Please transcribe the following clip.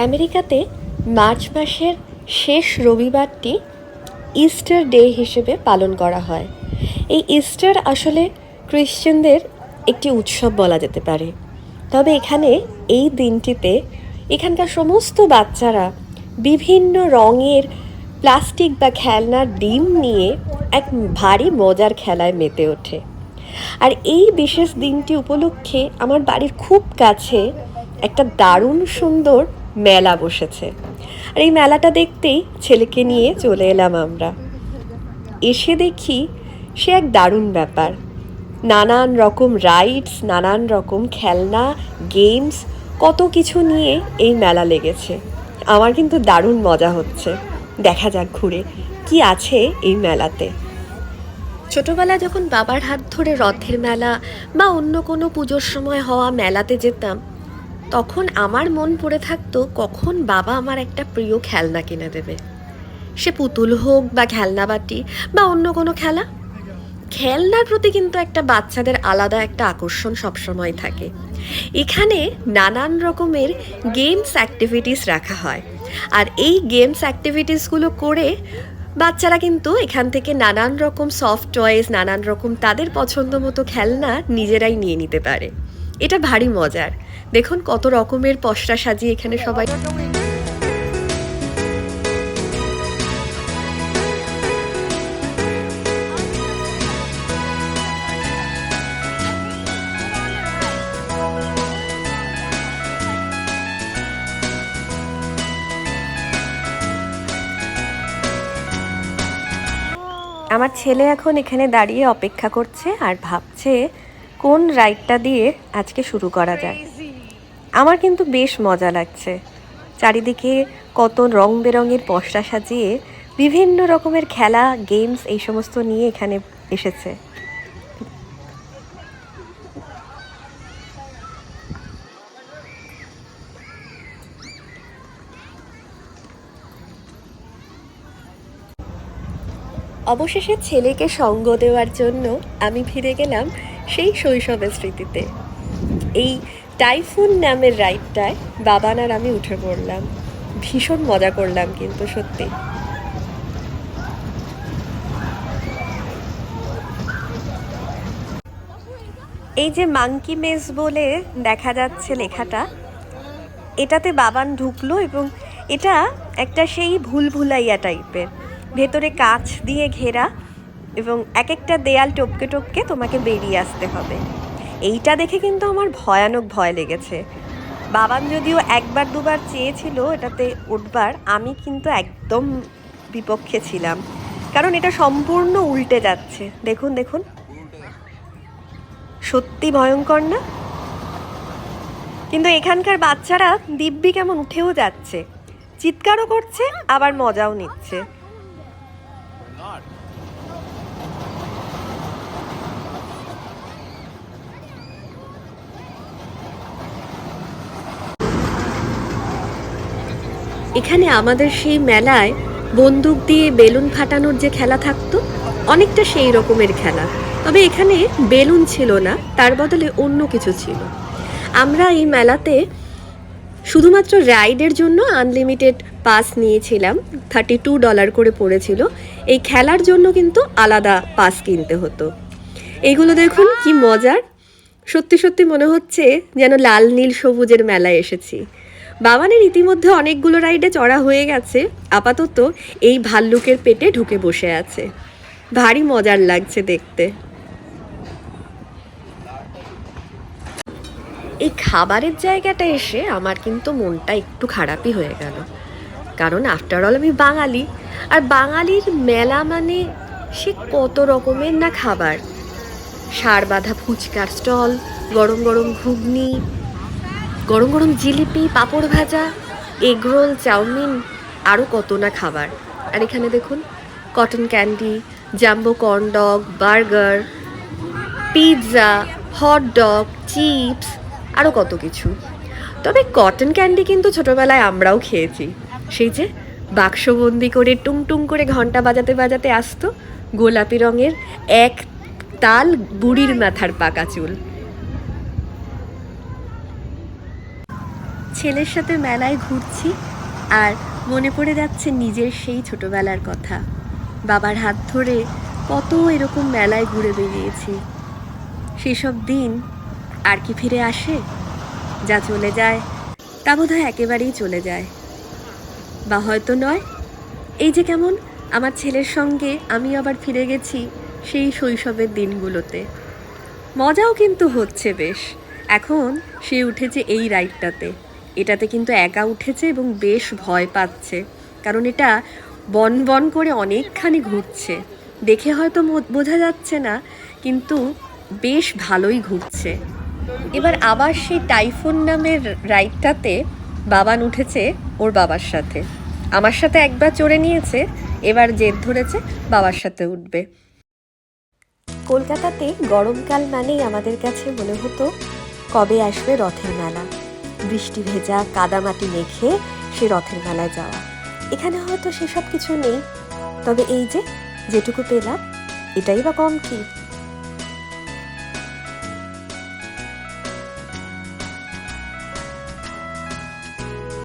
আমেরিকাতে মার্চ মাসের শেষ রবিবারটি ইস্টার ডে হিসেবে পালন করা হয়। এই ইস্টার আসলে খ্রিশ্চানদের একটি উৎসব বলা যেতে পারে। তবে এখানে এই দিনটিতে এখানকার সমস্ত বাচ্চারা বিভিন্ন রঙের প্লাস্টিক বা খেলনার ডিম নিয়ে এক ভারী মজার খেলায় মেতে ওঠে। আর এই বিশেষ দিনটি উপলক্ষে আমার বাড়ির খুব কাছে একটা দারুণ সুন্দর মেলা বসেছে। আর এই মেলাটা দেখতেই ছেলেকে নিয়ে চলে এলাম আমরা। এসে দেখি সে এক দারুণ ব্যাপার। নানান রকম রাইডস, নানান রকম খেলনা, গেমস, কত কিছু নিয়ে এই মেলা লেগেছে। আমার কিন্তু দারুণ মজা হচ্ছে। দেখা যাক ঘুরে কি আছে এই মেলাতে। ছোটবেলায় যখন বাবার হাত ধরে রথের মেলা বা অন্য কোনো পুজোর সময় হওয়া মেলাতে যেতাম, তখন আমার মন পড়ে থাকতো কখন বাবা আমার একটা প্রিয় খেলনা কিনে দেবে। সে পুতুল হোক বা খেলনা বাটি বা অন্য কোনো খেলা, খেলনার প্রতি কিন্তু একটা বাচ্চাদের আলাদা একটা আকর্ষণ সবসময় থাকে। এখানে নানান রকমের গেমস অ্যাক্টিভিটিস রাখা হয়, আর এই গেমস অ্যাক্টিভিটিসগুলো করে বাচ্চারা কিন্তু এখান থেকে নানান রকম সফট টয়েস, নানান রকম তাদের পছন্দ মতো খেলনা নিজেরাই নিয়ে নিতে পারে। এটা ভারী মজার। দেখুন কত রকমের পসরা সাজিয়ে এখানে সবাই। আমার ছেলে এখন এখানে দাঁড়িয়ে অপেক্ষা করছে আর ভাবছে কোন রাইডটা দিয়ে আজকে শুরু করা যায়। আমার কিন্তু বেশ মজা লাগছে। চারিদিকে কত রং বেরঙের পসরা সাজিয়ে বিভিন্ন রকমের খেলা, গেমস এই সমস্ত নিয়ে এখানে এসেছে। অবশেষে ছেলেকে সঙ্গ দেওয়ার জন্য আমি ফিরে গেলাম সেই শৈশবের স্মৃতিতে। এই টাইফুন নামের রাইডটায় বাবান আর আমি উঠে পড়লাম। ভীষণ মজা করলাম কিন্তু সত্যি। এই যে মাঙ্কি মেজ বলে দেখা যাচ্ছে লেখাটা, এটাতে বাবান ঢুকলো এবং এটা একটা সেই ভুলভুলাইয়া টাইপের, ভেতরে কাঁচ দিয়ে ঘেরা এবং এক একটা দেয়াল টপকে টপকে তোমাকে বেরিয়ে আসতে হবে। এইটা দেখে কিন্তু আমার ভয়ানক ভয় লেগেছে। বাবান যদিও একবার দুবার চেয়েছিল এটাতে উঠবার, আমি কিন্তু একদম বিপক্ষে ছিলাম, কারণ এটা সম্পূর্ণ উল্টে যাচ্ছে। দেখুন দেখুন, সত্যি ভয়ঙ্কর না? কিন্তু এখানকার বাচ্চারা দিব্যি কেমন উঠেও যাচ্ছে, চিৎকারও করছে, আবার মজাও নিচ্ছে। এখানে আমাদের সেই মেলায় বন্দুক দিয়ে বেলুন ফাটানোর যে খেলা থাকতো, অনেকটা সেই রকমের খেলা। তবে এখানে বেলুন ছিল না, তার বদলে অন্য কিছু ছিল। আমরা এই মেলাতে শুধুমাত্র রাইডের জন্য আনলিমিটেড পাস নিয়েছিলাম, $32 করে পড়েছিল। এই খেলার জন্য কিন্তু আলাদা পাস কিনতে হতো। এইগুলো দেখুন কি মজার। সত্যি সত্যি মনে হচ্ছে যেন লাল নীল সবুজের মেলায় এসেছি। বাবানের ইতিমধ্যে অনেকগুলো রাইডে চড়া হয়ে গেছে, আপাতত এই ভাল্লুকের পেটে ঢুকে বসে আছে। ভারী মজার লাগছে দেখতে। এই খাবারের জায়গাটা এসে আমার কিন্তু মনটা একটু খারাপই হয়ে গেল, কারণ আফটারঅল আমি বাঙালি, আর বাঙালির মেলা মানে সে কত রকমের না খাবার। সার বাঁধা ফুচকার স্টল, গরম গরম ঘুগনি, গরম গরম জিলিপি, পাঁপড় ভাজা, এগরোল, চাউমিন, আরও কত না খাবার। আর এখানে দেখুন cotton candy, jumbo corn dog, burger, pizza, hot dog, chips, আরও কত কিছু। তবে কটন ক্যান্ডি কিন্তু ছোটোবেলায় আমরাও খেয়েছি। সেই যে বাক্সবন্দি করে টুং টুং করে ঘন্টা বাজাতে বাজাতে আসতো, গোলাপি রঙের এক তাল বুড়ির মাথার পাকা চুল। ছেলের সাথে মেলায় ঘুরছি আর মনে পড়ে যাচ্ছে নিজের সেই ছোটবেলার কথা। বাবার হাত ধরে কত এরকম মেলায় ঘুরে বেরিয়েছি। সেসব দিন আর কি ফিরে আসে? যা চলে যায় তা বোধহয় একেবারেই চলে যায়, বা হয়তো নয়। এই যে কেমন আমার ছেলের সঙ্গে আমি আবার ফিরে গেছি সেই শৈশবের দিনগুলোতে। মজাও কিন্তু হচ্ছে বেশ। এখন সে উঠেছে এই রাইডটাতে, এটাতে কিন্তু একা উঠেছে এবং বেশ ভয় পাচ্ছে, কারণ এটা বন বন করে অনেকখানি ঘুরছে। দেখে হয়তো বোঝা যাচ্ছে না, কিন্তু বেশ ভালোই ঘুরছে। এবার আবার সেই টাইফুন নামের রাইডটাতে বাবান উঠেছে ওর বাবার সাথে। আমার সাথে একবার চড়ে নিয়েছে, এবার জেদ ধরেছে বাবার সাথে উঠবে। কলকাতাতে গরমকাল মানেই আমাদের কাছে মনে হতো কবে আসবে রথের মেলা। বৃষ্টি ভেজা কাদামাটি মেখে সে রথের মেলায় যাওয়া। এখানে হয়তো সেসব কিছু নেই, তবে এই যে যেটুকু পেলাম এটাই বা কম কি।